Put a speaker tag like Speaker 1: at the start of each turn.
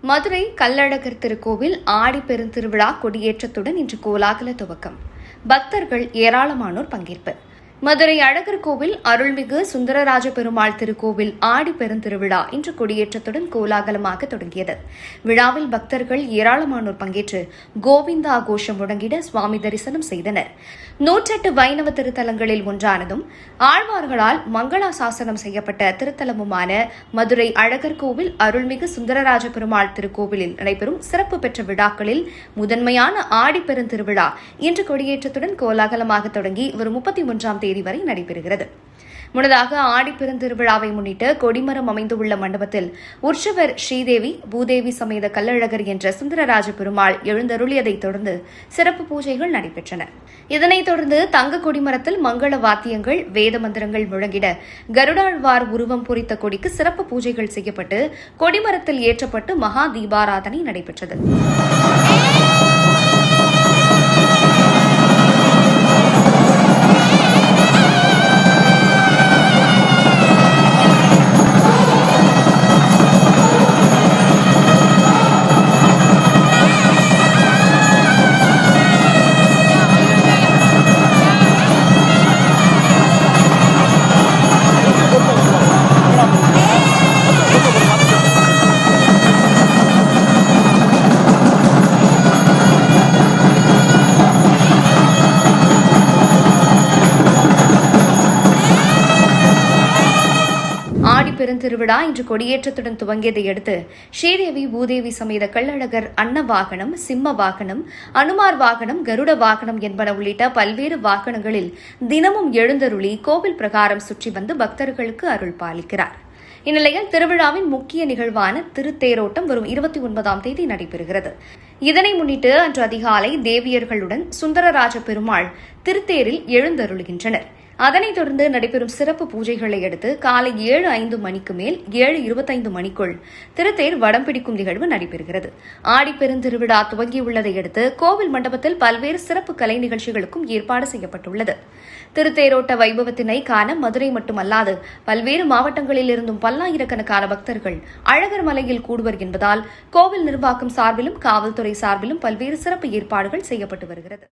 Speaker 1: மதுரை கள்ளழகர் திருக்கோவில் ஆடி பெருந்திருவிழா கொடியேற்றத்துடன் இன்று கோலாகல துவக்கம். பக்தர்கள் ஏராளமானோர் பங்கேற்பு. மதுரை அழகர் கோவில் அருள்மிகு சுந்தரராஜ பெருமாள் திருக்கோவில் ஆடி பெருந்திருவிழா இன்று கொடியேற்றத்துடன் கோலாகலமாக தொடங்கியது. விழாவில் பக்தர்கள் ஏராளமானோர் பங்கேற்று கோவிந்தா கோஷம் முழங்கிட சுவாமி தரிசனம் செய்தனர். 108 வைணவ திருத்தலங்களில் ஒன்றானதும் ஆழ்வார்களால் மங்களாசாசனம் செய்யப்பட்ட திருத்தலமுமான மதுரை அழகர் கோவில் அருள்மிகு சுந்தரராஜ பெருமாள் திருக்கோவிலில் நடைபெறும் சிறப்பு பெற்ற விழாக்களில் முதன்மையான ஆடி பெருந்திருவிழா இன்று கொடியேற்றத்துடன் கோலாகலமாக தொடங்கி வரும் 31ஆம் தேதி வரை நடைபெறுகிறது. முன்னதாக ஆடி பெருந்திருவிழாவை முன்னிட்டு கொடிமரம் அமைந்துள்ள மண்டபத்தில் உற்சவர் ஸ்ரீதேவி பூதேவி சமேத கள்ளழகர் என்ற சுந்தரராஜ பெருமாள் எழுந்தருளியதைத் தொடர்ந்து சிறப்பு பூஜைகள் நடைபெற்றன. இதனைத் தொடர்ந்து தங்க கொடிமரத்தில் மங்கள வாத்தியங்கள் வேத மந்திரங்கள் முழங்கிட கருடாழ்வார் உருவம் பொறித்த கொடிக்கு சிறப்பு பூஜைகள் செய்யப்பட்டு கொடிமரத்தில் ஏற்றப்பட்டு மகா தீபாராதனை நடைபெற்றது. ஆடி பெருந்திருவிழா இன்று கொடியேற்றத்துடன் துவங்கியதை அடுத்து ஸ்ரீதேவி பூதேவி சமேத கள்ளழகர் அன்ன வாகனம், சிம்ம வாகனம், அனுமார் வாகனம், கருட வாகனம் என்பன உள்ளிட்ட பல்வேறு வாகனங்களில் தினமும் எழுந்தருளி கோவில் பிரகாரம் சுற்றி வந்து பக்தர்களுக்கு அருள் பாலிக்கிறார். இந்நிலையில் திருவிழாவின் முக்கிய நிகழ்வான திருத்தேரோட்டம் வரும் 29ஆம் தேதி நடைபெறுகிறது. இதனை முன்னிட்டு அன்று அதிகாலை தேவியர்களுடன் சுந்தரராஜ பெருமாள் திருத்தேரில் எழுந்தருளுகின்றனர். அதனைத் தொடர்ந்து நடைபெறும் சிறப்பு பூஜைகளை அடுத்து காலை 7:05 மணிக்கு மேல் 7:25 மணிக்குள் திருத்தேர் வடம் பிடிக்கும் நிகழ்வு நடைபெறுகிறது. ஆடி பெருந்திருவிழா துவங்கியுள்ளதை அடுத்து கோவில் மண்டபத்தில் பல்வேறு சிறப்பு கலை நிகழ்ச்சிகளுக்கும் ஏற்பாடு செய்யப்பட்டுள்ளது. திருத்தேரோட்ட வைபவத்தினை காண மதுரை மட்டுமல்லாது பல்வேறு மாவட்டங்களிலிருந்தும் பல்லாயிரக்கணக்கான பக்தர்கள் அழகர் மலையில் கூடுவர் என்பதால் கோவில் நிர்வாகம் சார்பிலும் காவல்துறை சார்பிலும் பல்வேறு சிறப்பு ஏற்பாடுகள் செய்யப்பட்டு வருகிறது.